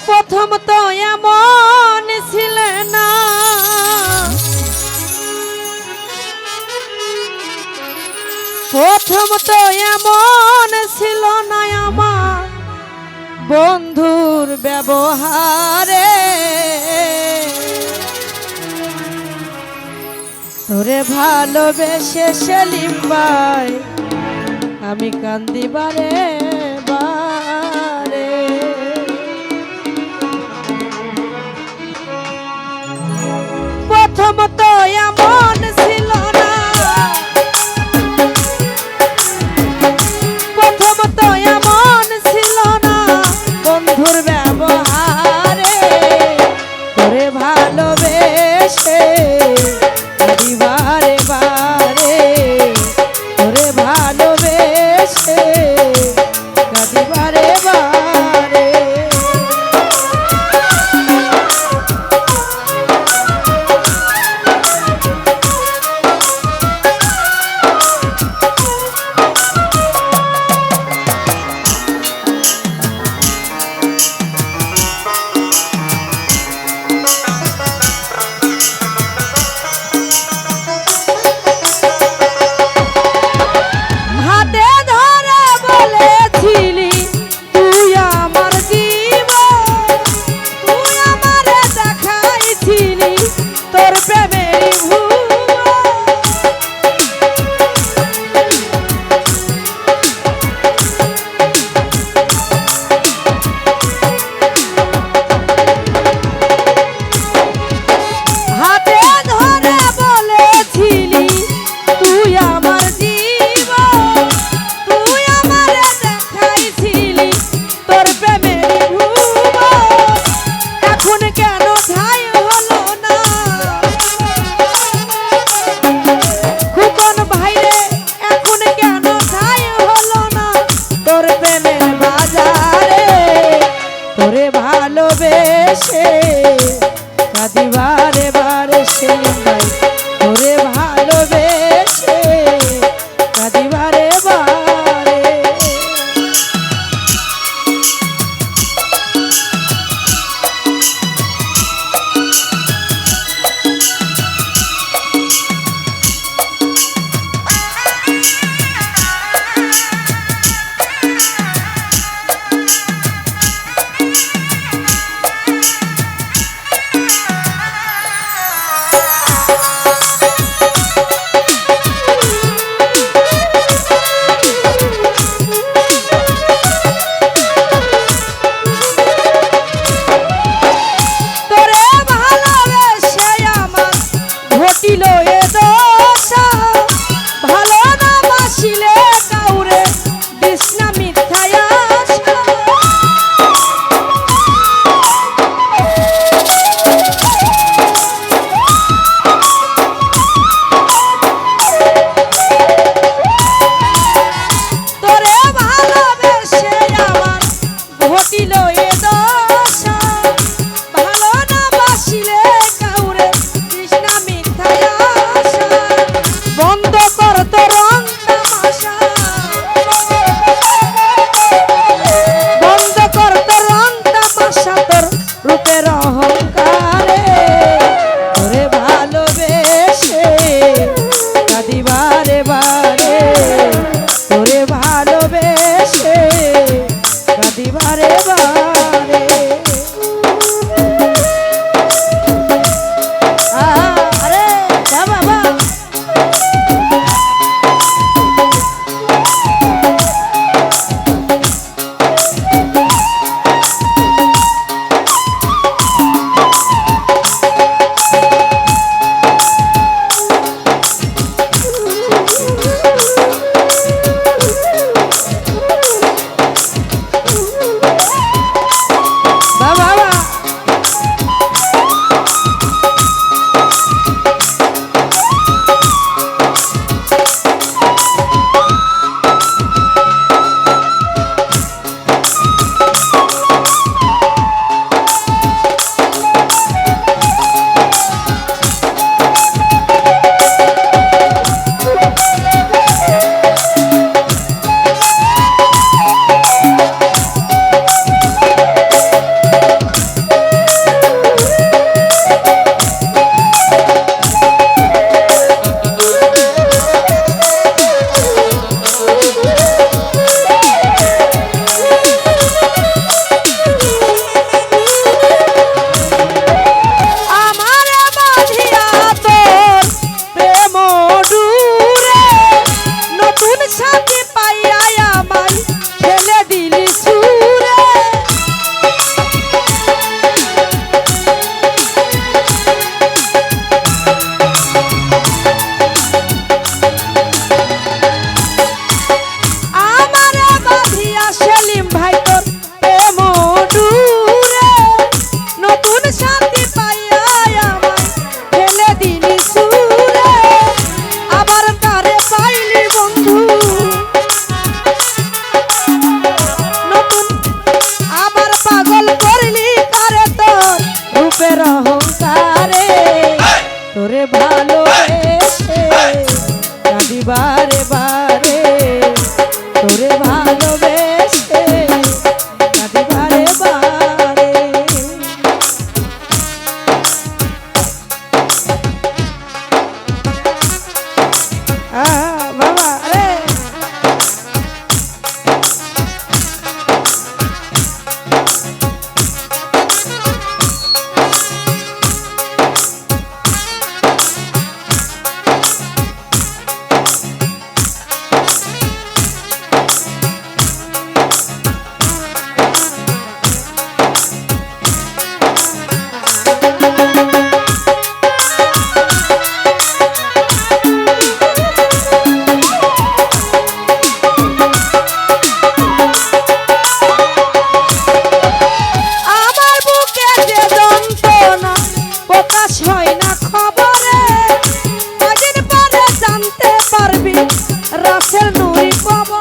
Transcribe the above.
প্রথম তো এমন ছিলে না, প্রথম তো এমন ছিল না আমার বন্ধুর ব্যবহারে। তোরে ভালোবেসে সেলিম ভাই আমি কান্দি বারে বারে। প্রথম তো এমন ছিল না, প্রথম তো এমন ছিল না বন্ধুর ব্যবহারে। তোরে ভালোবেসে বারে বারে, তোরে ভালোবেসে বারে বারে। ভালোবেসে কাঁদি বারে বারে সেলিম ভাই, তোরে ভালোবেসে কাঁদি বারে বারে। বন্ধ কর তোর রং তামাশা, সাথী পাইয়া আমায় ফেলে দিলি ছুঁড়ে। আমারে বাঁধিয়া সেলিম ভাই তোর প্রেম ডুরে, নতুন সাথী পাইয়া আমায় ফেলে দিলি ছুঁড়ে। আবার তারে পাইলি বন্ধু নতুন, আবার পাগল করলি কারে তোর রূপের অহংকারে। তোরে ভালোবেসে কাঁদি বারে বারে, তোরে ভালোবেসে কাঁদি বারে বারে। বাবা রে আমার বুকে যে যন্ত্রণা প্রকাশ হয় না খবরে, কদিন পরে জানতে পারবি রাসেল নুরি খবর।